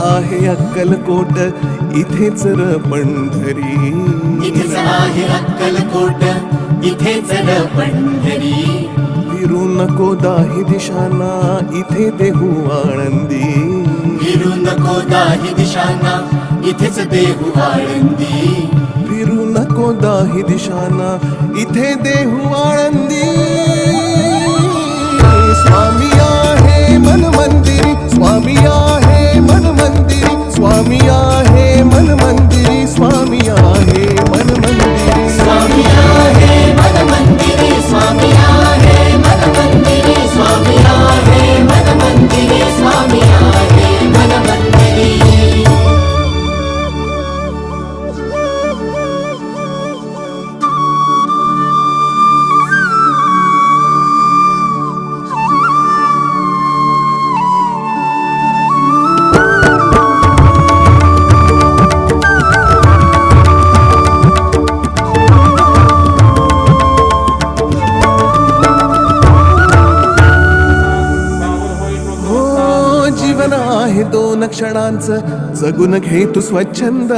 आहे अक्कलकोट इथेच र पंढरी, इथेच आहे अक्कलकोट इथेच र पंढरी. फिरू नको दाही दिशांना इथे देहू आळंदी, फिरू नको दाही दिशांना इथेच देहू आळंदी. फिरू नको दाही दिशांना इथे देहू आळंदी. स्वामी आहे मन मंदिरी, स्वामी आहे मन मंदिरी, स्वामी आहे मन मंदिरी, स्वामी आहे मन मंदिरी. स्वामी आहे मन मंदिरी, स्वामी आहे मन मंदिरी, स्वामी आहे मन मंदिरी, स्वामी आहे मन मंदिरी. दोन क्षणांचं जगून घे तू स्वच्छंद,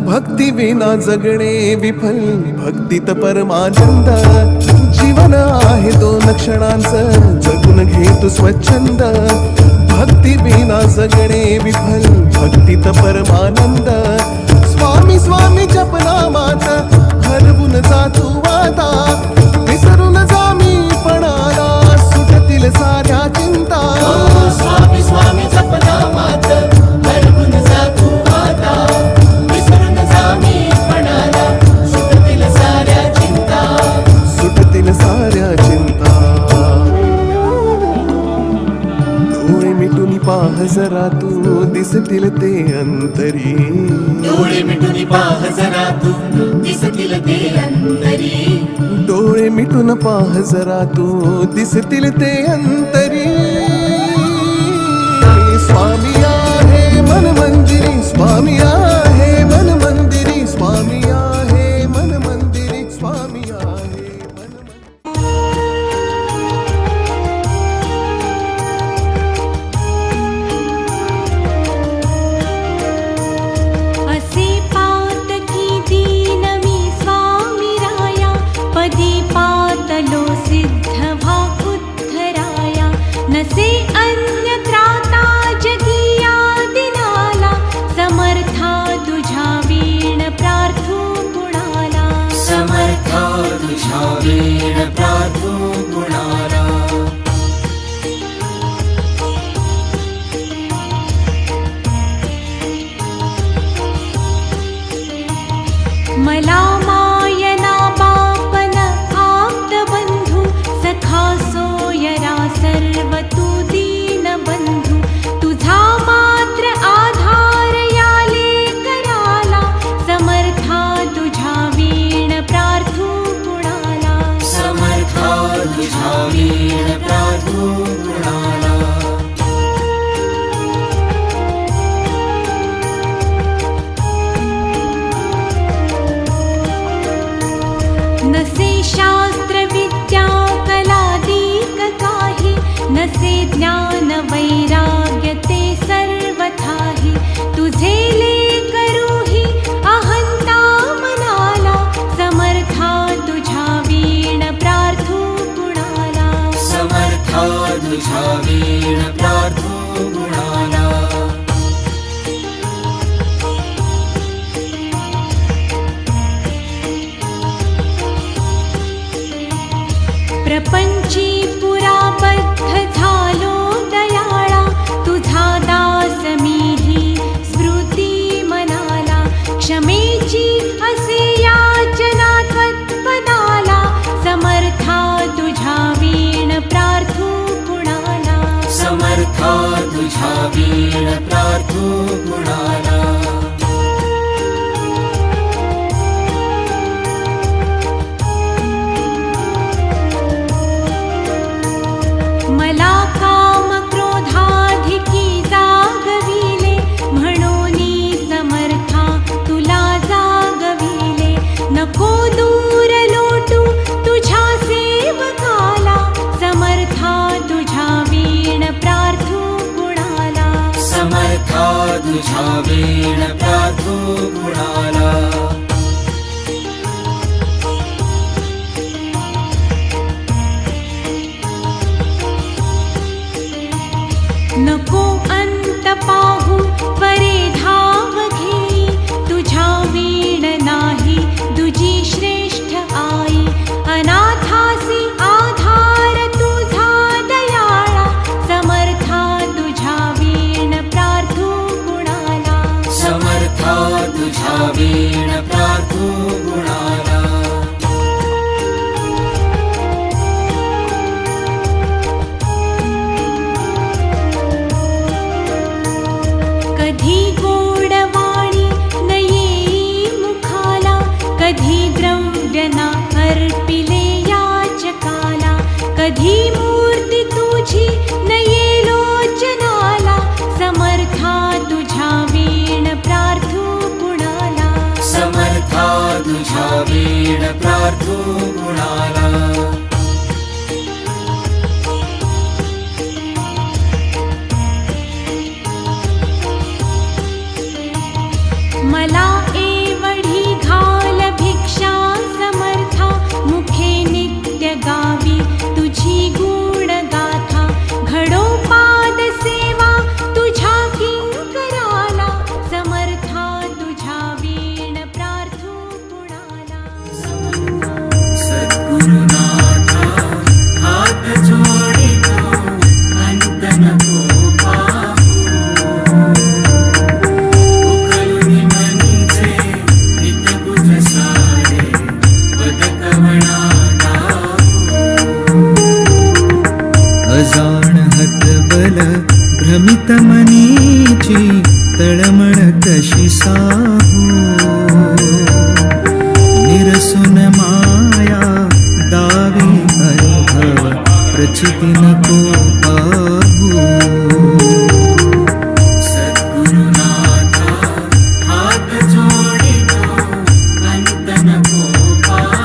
भक्ती विना जगणे विफल, भक्तीत परमानंद. जीवन आहे दोन क्षणांचं जगून घे तू स्वच्छंद, भक्ती विना जगणे विफल, भक्तीत परमानंद. स्वामी स्वामी जपनामात हरवून जा तू आता, विसरून जा मी पणाला, सुटतील साऱ्या चिंता. स्वामी स्वामी जपनामात हरवून जा तू आता, विसरून जा मी पणाला, सुटतील साऱ्या चिंता. सुटतील साऱ्या चिंता. डोळे मिटून पाह जरा तू दिसतील ते अंतरी, डोळे मिटून पाह जरा तू दिसतील ते अंतरी. डोळे मिटून पाह जरा तू दिसतील ते अंतरी. स्वामी आहे मन मंदिरी, स्वामी आहे मन मंदिरी, स्वामी आहे मन मंदिरी, स्वामी आहे मन मंदिरी. असे पातकी दीन मी स्वामी राया, पदी पातलो सिद्ध व्हा उद्धराया. नसे अन्य त्राता जगिया दिनाला, समर्था तुझ्या वीण प्रार्थू गुणाला. समर्था तुझ्या वीण प्रार्थू गुणाला. मला मायना बापन आप्त बंधू, सखा सोयरा सर्व तू दीन बंधू. तुझा मात्र आधार याले कराला, समर्था तुझ्या वीण प्रार्थू गुणाला. समर्था तुझ्या वीण प्रार्थू गुणाला. नसे शास्त्र विद्या कलादीक काही, नसे ज्ञान वैराग्य ते सर्वथाही. तुझे लेकरूही अहंता मनाला, समर्था तुझ्या वीण प्रार्थू गुणाला. समर्था तुझ्या वीण प्रार्थू गुणाला. प्रपंची पुराबद्ध झालो दयाळा, तुझा दास मीही स्मृती मनाला. क्षमेची असे याचना त्वत्पदाला, समर्था तुझ्या वीण प्रार्थू गुणाला. समर्था तुझ्या वीण प्रार्थू गुणाला. मला काम क्रोधाधिकी जागविले, म्हणूनी समर्था तुला जागविले. नको दूर लोटू तुझ्या सेवकाला, समर्था तुझ्या वीण प्रार्थू गुणाला. समर्था प्रार्थू कुणाला. मला एवढी घाल भिक्षा समर्था मुखे नित्य गावी तुझी गुण गाथा. घडो पाद सेवा तुझ्या किंकराला समर्था तुझ्या वीण प्रार्थू कुणाला. सद्गुरुनाथा हात जोडितो अंत नको पाहू. उकलुनी मनीचे हितगुज सारे वद कवणा दाहू. अजाण हतबल भ्रमित मनीची तळमळ कशी साहू. निरसुन माया दावी अनुभव प्रचिती नको पाहू. सद्गुरुनाथा हात जोडितो अंत नको पाहू.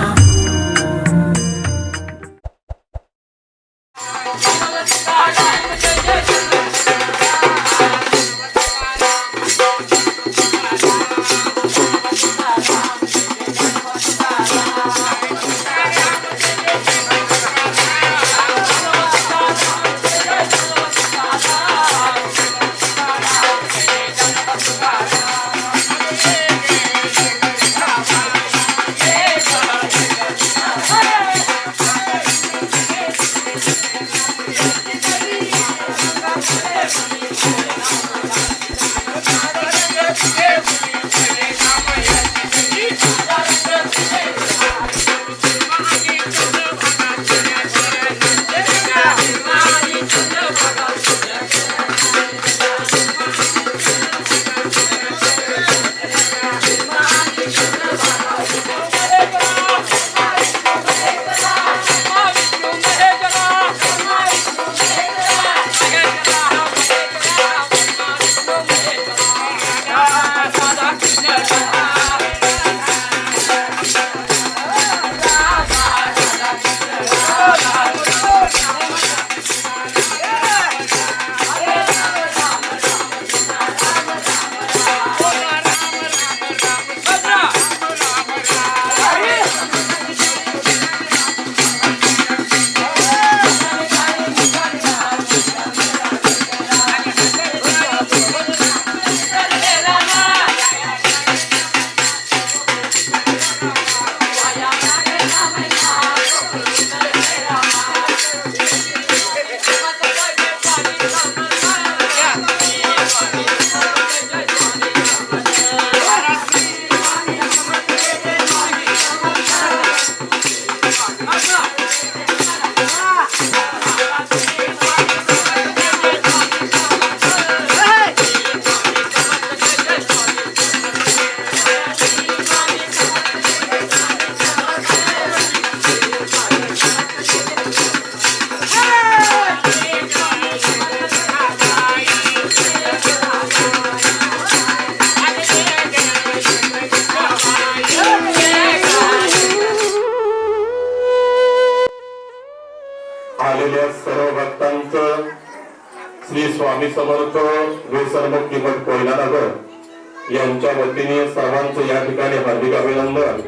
आलेल्या सर्व भक्तांचं श्री स्वामी समर्थ व्यसनमुक्ती मठ कोयनानगर यांच्या वतीने सर्वांचं या ठिकाणी हार्दिक अभिनंदन.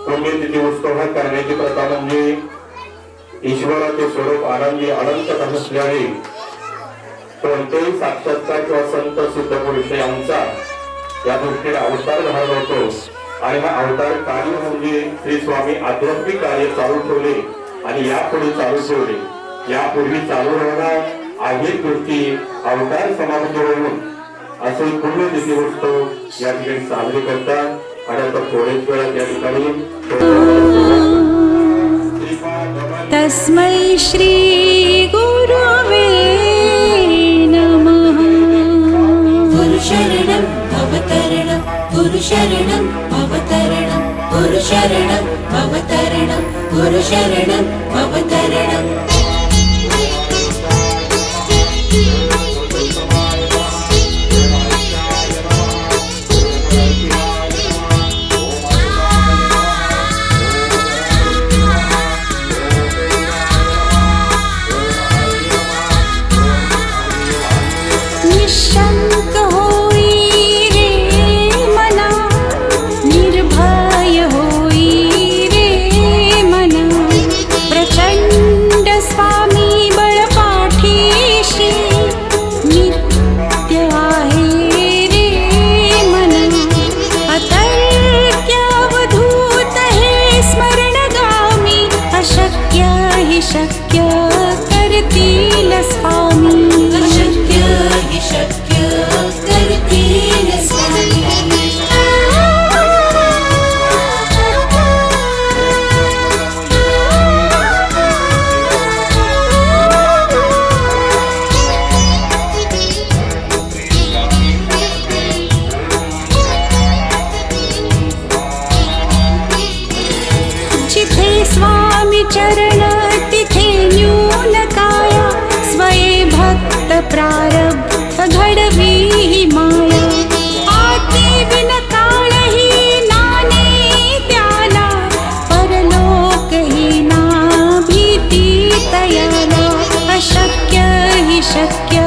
पुण्यतिथी उत्सव हा करण्याची प्रथा म्हणजे ईश्वराचे स्वरूप आनंदी अनंत असल्याने कोणतेही साक्षात्कार किंवा संत सिद्ध पुरुष यांचा या दृष्टीने अवतार घडवला होतो आणि हा अवतार कार्य म्हणजे श्री स्वामी आध्यात्मिक कार्य चालू ठेवले आणि यापुढे चालू ठेवले. यापूर्वी चालू राहणार अनेक गोष्टी अवतार समाप्त होऊन असे पुण्यतिथी उत्सव या ठिकाणी साजरे करतात आणि आता थोड्याच वेळात या ठिकाणी तस्मै श्री गुरवे नमः. गुरुशरणं भवतरणं गुरुशरणं भवतरणं गुरुशरणं भवतरणं गुरुशरणं भवतरणं. शक्य करतील स्वामी अशक्य हि शक्य करतील स्वामी जिथे स्वामी चरण तिथे न्यून काया स्वये भक्त प्रारब्ध घडवी ही माया आती विन काळही नाने त्याला परलोक ही ना भीती तयाला अशक्य हि शक्य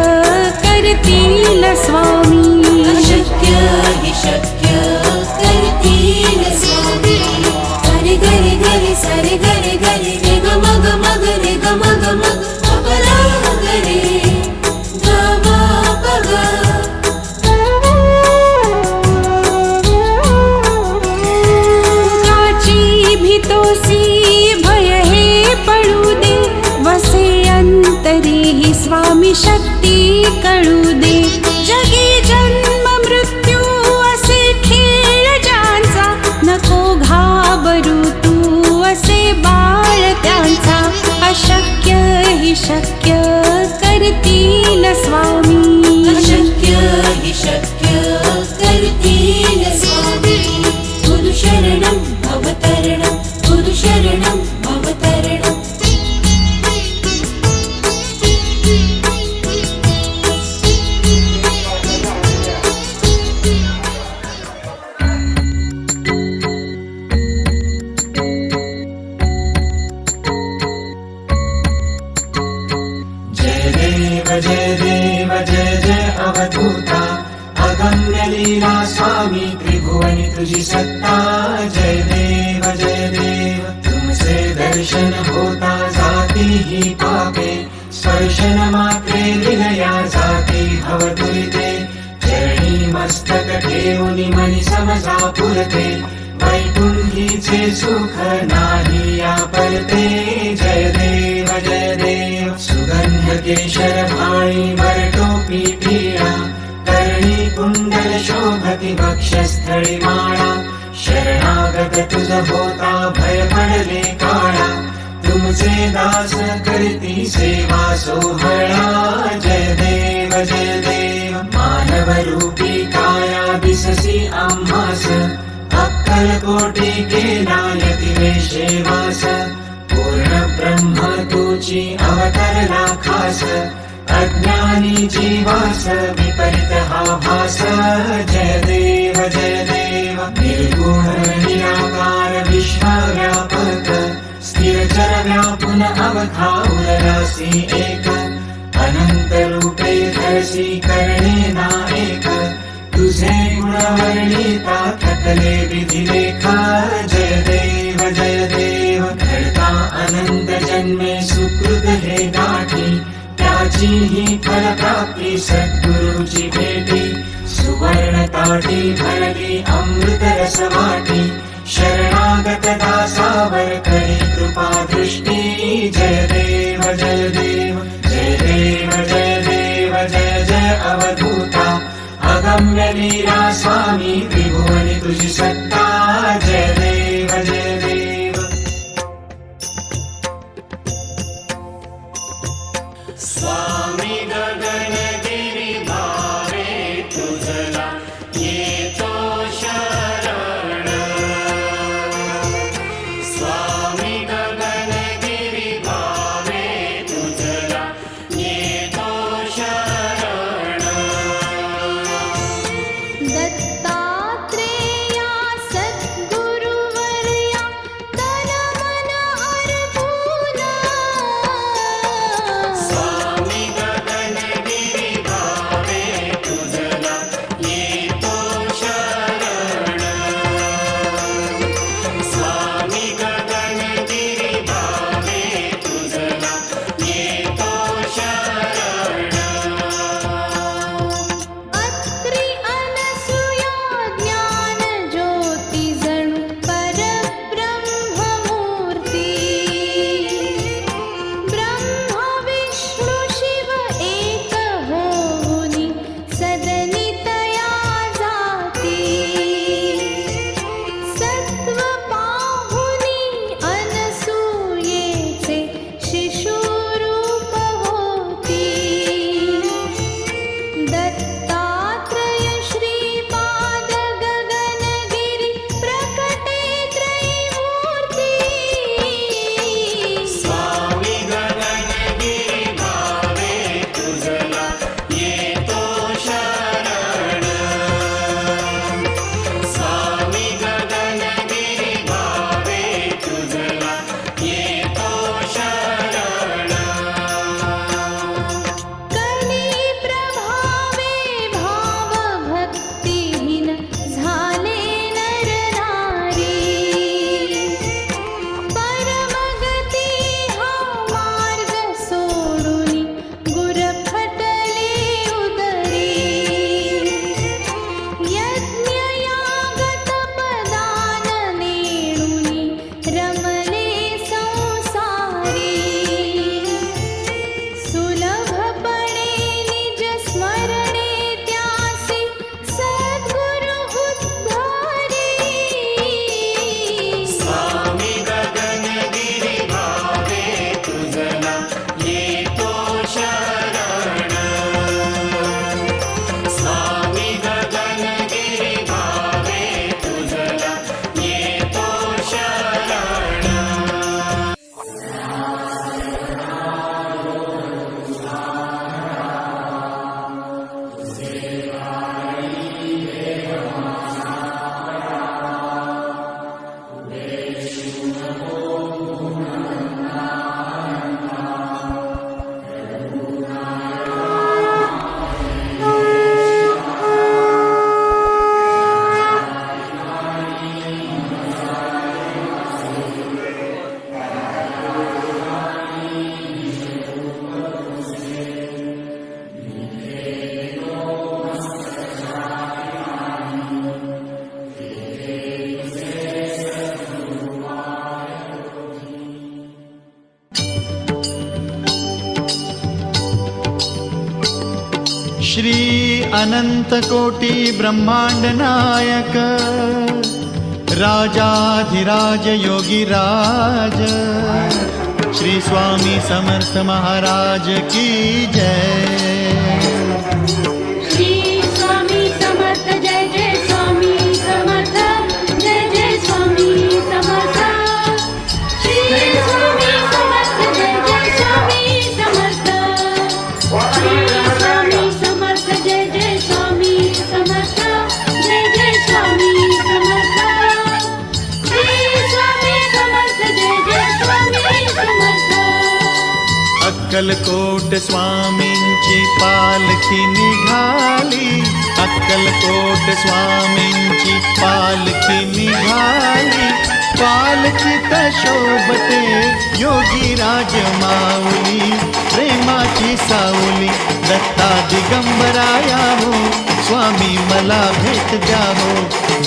करतील स्वामी अशक्य हि शक्य करतील स्वामी गरे गरे गरे सरे गरे गरे रे ग मग मग रे ग मग मग अपरा गरे ग म पग काची भीतोसी भय हे पडू दे वसे अंतरी ही स्वामी शक्ती कळू दे जगी जन्म मृत्यू असे खेळ ज्यांचा नको घाबरू तू असे बाळ त्यांचा अशक्य हि शक्य करतील स्वामी अशक्य हि शक्य करतील स्वामी गुरु शरणं भवतरणं गुरु शरणं भवतरणं जय देव जय जय अवधूता अगम्य लीला स्वामी त्रिभुवनी तुझी सत्ता जय देव तुमसे दर्शन होता जाती ही पापे स्पर्शन मात्रे विलया जाती भवतुरिते चरणी मस्तक ठेवून मनी समजा पुरते वैकुंठीचे सुख नाही या परते जय देव सुगंध केशर भाळी वर टोपी टिळा कर्णी कुंडल शोभती वक्षस्थळी माळा शरणागत तुझ होता भय पडले काळा तुमचे दास करती सेवा सोहळा जय देव मानव रूपी काया दिससी आम्हास अक्कल कोटी केला यतिवेशे वास पूर्ण ब्रह्म तुझी अवतरला खास अज्ञानी जीवास विपरीत हा भास जय देव निर्गुण निराकार विश्वव्यापक स्थिर चर व्यापुन अवधा उरलासी एक अनंत रूपे धरसी करणे नायक तुझे गुण वर्णिता थकले विधिलेख जय देव घडता अनंत जन्मे सुकृत हे गाठी त्याची ही फलप्राप्ती सद्गुरूची भेटी सुवर्ण ताटी भरली अमृत रस वाटी शरणागत दासावर करी कृपा दृष्टी जय देव जय जय अवधूता अगम्य लीला स्वामी त्रिभुवनी तुझी सत्ता जय देव स्वामी गगनगिरी भावे तुझला येतो शरण स्वामी गगनगिरी भावे तुझला येतो शरण दत्तात्रेया श्री अनंत कोटी ब्रह्मांड नायक राजाधिराज योगीराज श्री स्वामी समर्थ महाराज की जय। श्री स्वामी समर्थ जय जय स्वामी समर्थ जय जय स्वामी समर्थ। श्री स्वामी समर्थ जय जय स्वामी समर्थ। श्री स्वामी समर्थ जय जय स्वामी समर्थ जय जय स्वामी समर्थ। श्री स्वामी समर्थ जय जय स्वामी समर्थ। अक्कलकोट स्वामींची पालखी निघाली, अक्कलकोट स्वामींची पालखी निघाली, पालखीत शोभते योगीराज माऊली, प्रेमाची सावली दत्ता दिगंबराया हो, स्वामी मला भेट द्या हो,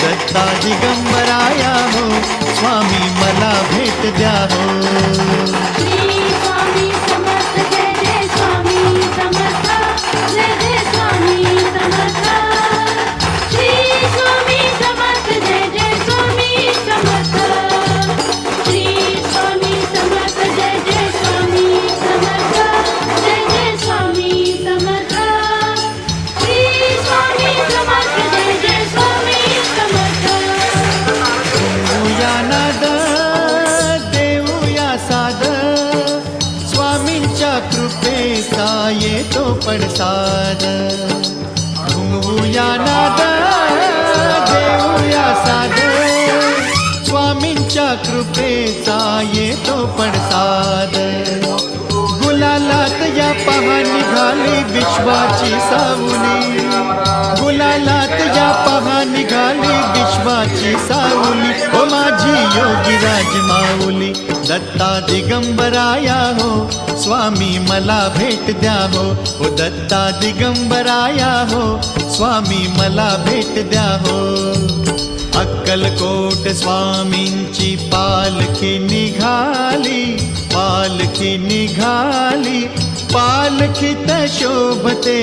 दत्ता दिगंबराया हो, स्वामी मला भेट द्या हो। श्री स्वामी समर्थ जय जय स्वामी समर्थ जय जय स्वामी समर्थ। श्री स्वामी समर्थ जय जय स्वामी समर्थ। श्री स्वामी समर्थ जय जय स्वामी समर्थ जय जय स्वामी समर्थ। श्री स्वामी समर्थ जय जय स्वामी समर्थ। देऊया नाद देऊया साद, स्वामींच्या कृपेचा येतो पडसाद। घुमवूया नाद देऊया साद, स्वामींच्या कृपेचा येतो पडसाद। गुलालात या पहा निघाली विश्वाची सावली, गुलालात या पहा निघाली विश्वाची सावली, ओ माझी योगीराज माऊली, दत्ता दिगंबराया हो, स्वामी मला भेट द्या हो, ओ दत्ता दिगंबराया हो, स्वामी मला भेट द्या हो। अक्कलकोट स्वामींची पालखी निघाली, पालखी निघाली, पालखीत शोभते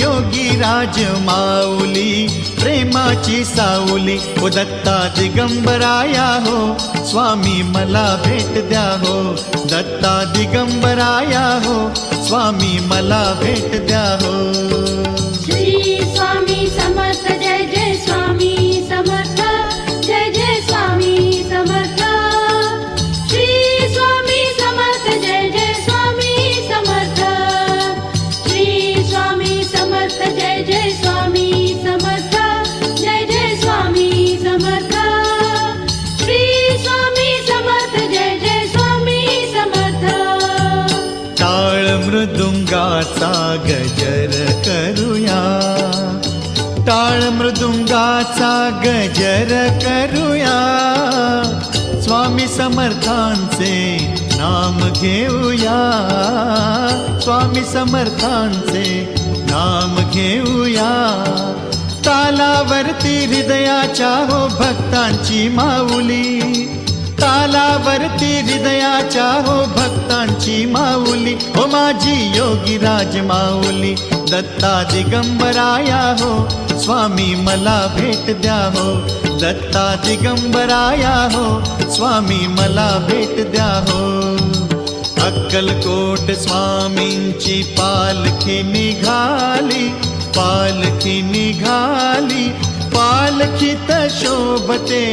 योगीराज माऊली, प्रेमाची सावली, ओ दत्ता दिगंबराया हो, स्वामी मला भेट द्या हो, दत्ता दिगंबराया हो, स्वामी मला भेट द्या हो। श्री स्वामी समर्थ जय जय स्वामी समर्थ जय जय स्वामी समर्थ। श्री स्वामी समर्थ जय जय स्वामी समर्थ। श्री स्वामी समर्थ जय जय स्वामी समर्थ जय जय स्वामी समर्थ। श्री स्वामी समर्थ जय जय स्वामी समर्थ। टाळ मृदुंगाचा गजर करूया, टाळ मृदुंगाचा गजर करूया, स्वामी समर्थांचे नाम घेऊया, स्वामी समर्थांचे नाम घेऊया। तालावरती हृदयाच्या हो भक्तांची माऊली, तालावरती हृदयाच्या हो भक्तांची माऊली, हो माझी योगीराज माऊली, दत्ता दिगंबराया हो, स्वामी मला भेट द्या हो, दत्ता दिगंबराया हो, स्वामी मला भेट द्या हो। अक्कलकोट स्वामींची पालखी निघाली, पालखी निघाली, पालखीत शोभते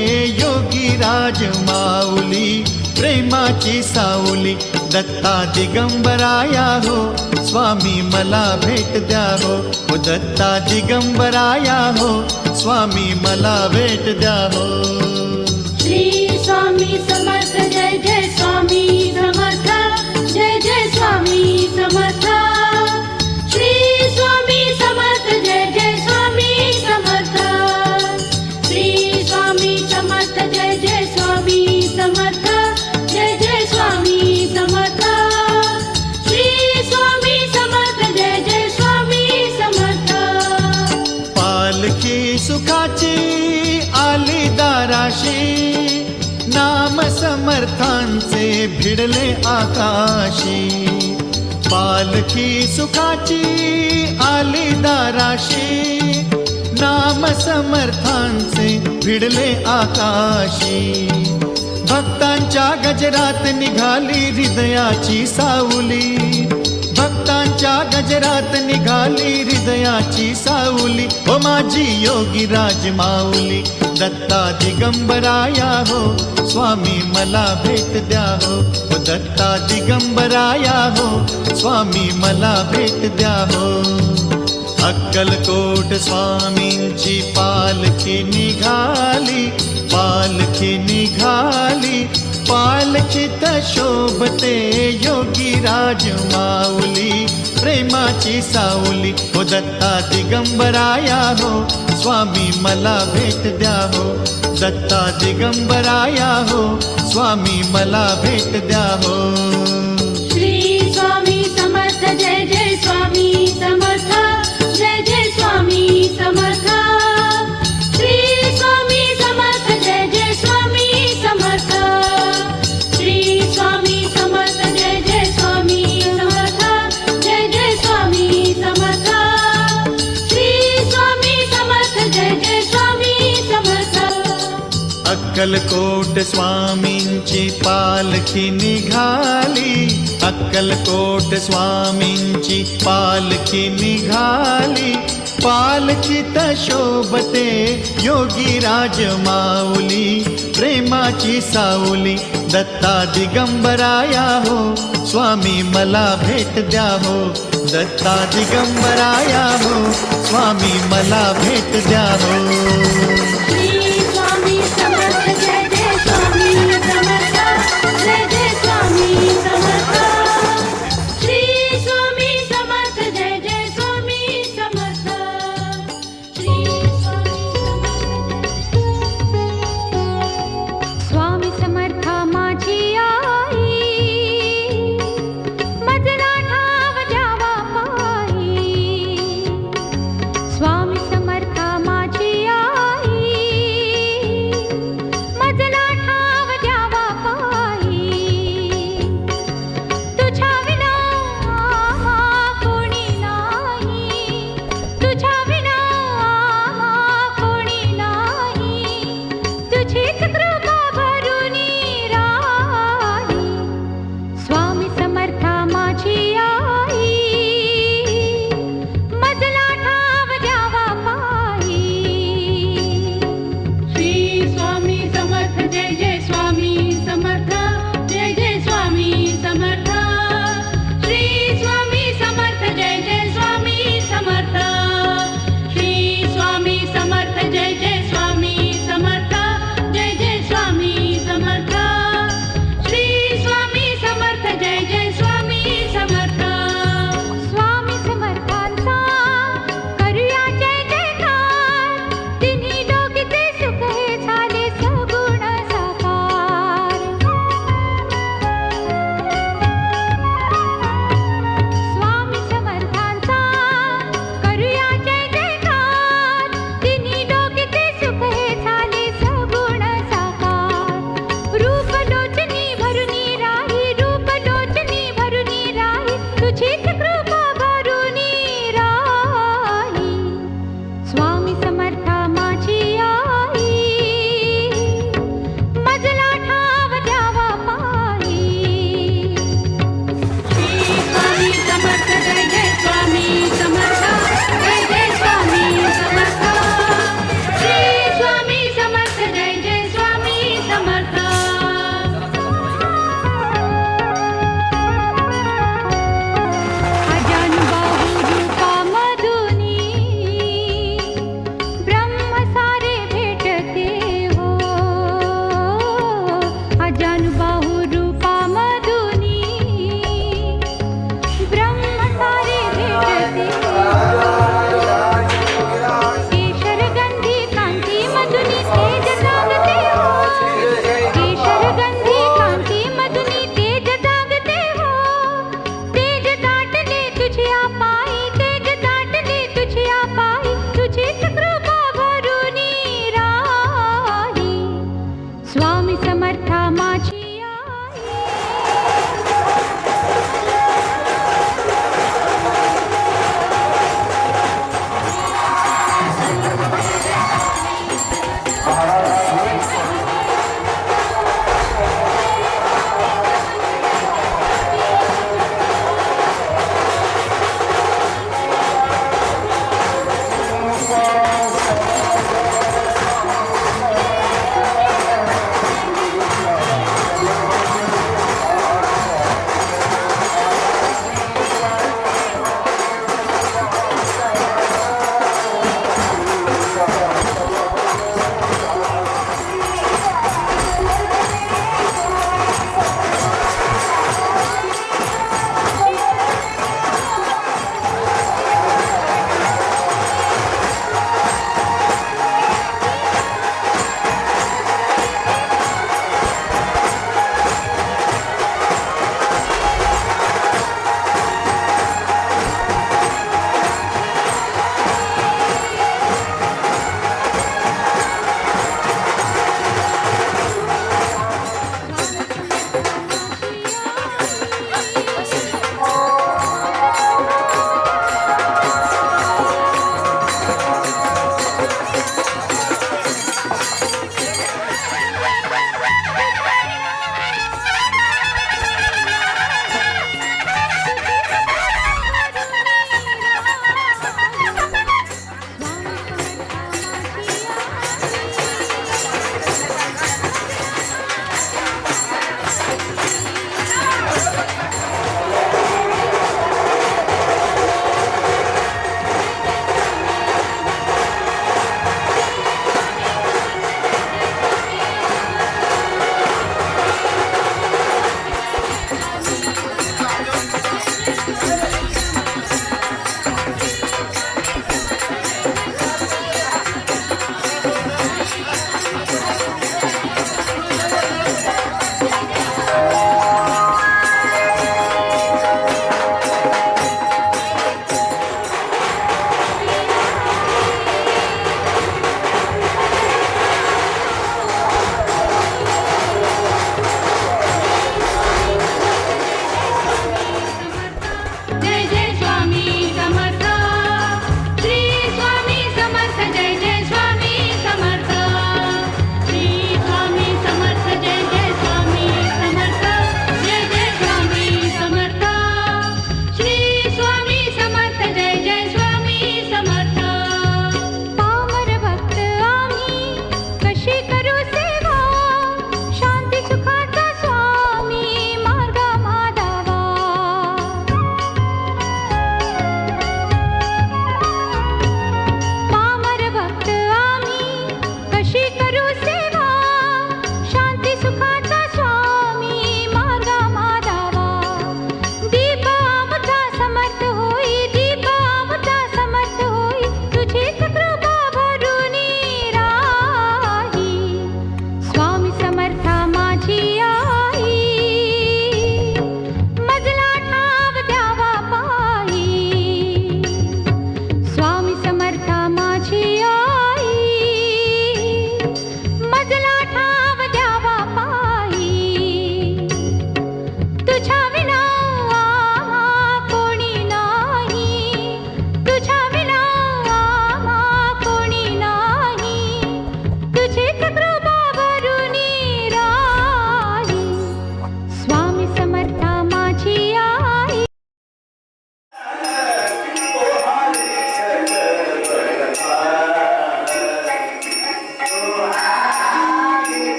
योगीराज माऊली, प्रेमाची सावली, दत्ता दिगंबराया हो, स्वामी मला भेट द्या हो, ओ दत्ता दिगंबराया हो, स्वामी मला भेट द्या हो। श्री स्वामी समर्थ जय जय स्वामी समर्थ जय जय स्वामी समर्थ। श्री स्वामी समर्थ जय जय स्वामी समर्थ। श्री स्वामी समर्थ जय जय स्वामी समर्थ जय जय स्वामी समर्थ। श्री स्वामी समर्थ जय जय स्वामी समर्थ। पालखी सुखाची आली दाराशी, नाम समर्थांचे भिडले आकाशी, पालखी सुखाची आली दाराशी, नाम समर्थांचे भिडले आकाशी. भक्तांच्या गजरात निघाली हृदयाची सावली, भक्तांच्या गजरात निघाली हृदयाची सावली. ओ माझी योगीराज माऊली, दत्ता दिगंबराया हो, स्वामी मला भेट द्या हो. ओ दत्ता दिगंबराया हो, स्वामी मला भेट द्या हो. अक्कलकोट स्वामींची पालखी निघाली, पालखी निघाली, पालखीत शोभते योगीराज माऊली, प्रेमाची सावली. हो दत्ता दिगंबराया हो, स्वामी मला भेट द्या हो. दत्ता दिगंबराया हो, स्वामी मला भेट द्या हो. श्री स्वामी समर्थ जय जय स्वामी समर्थ, जय जय स्वामी समर्थ. श्री स्वामी समर्थ जय जय स्वामी समर्थ. श्री स्वामी समर्थ जय जय स्वामी समर्थ, जय जय स्वामी समर्थ. श्री स्वामी समर्थ जय जय स्वामी समर्थ. अक्कलकोट स्वामींची पालखी निघाली, अक्कलकोट स्वामींची पालखी निघाली, पालखीत शोभते योगीराज माऊली, प्रेमाची सावली. दत्ता दिगंबराया हो, स्वामी मला भेट द्या हो. दत्ता दिगंबराया हो, स्वामी मला भेट द्या हो. श्री स्वामी समर्थ जय जय स्वामी समर्थ, जय जय स्वामी समर्थ. श्री स्वामी समर्थ जय जय स्वामी समर्थ. श्री स्वामी समर्थ माझी आई, मजरा ठाव द्यावा पायी. स्वामी समर्थ माझी आई,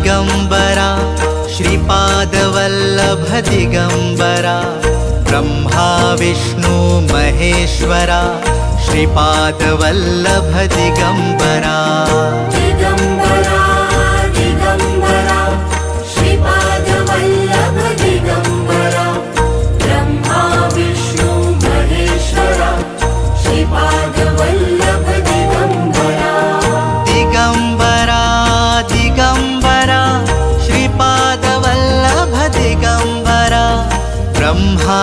दिगंबरा श्रीपादवल्लभ दिगंबरा ब्रह्मा विष्णु महेश्वरा श्रीपादवल्लभ दिगंबरा दिगंबरा दिगंबरा श्रीपादवल्लभ दिगंबरा ब्रह्मा विष्णु महेश्वरा श्रीपादवल्लभ दिगंबरा दिगंबरा दिगंबरा श्रीपादवल्लभ दिगंबरा ब्रह्मा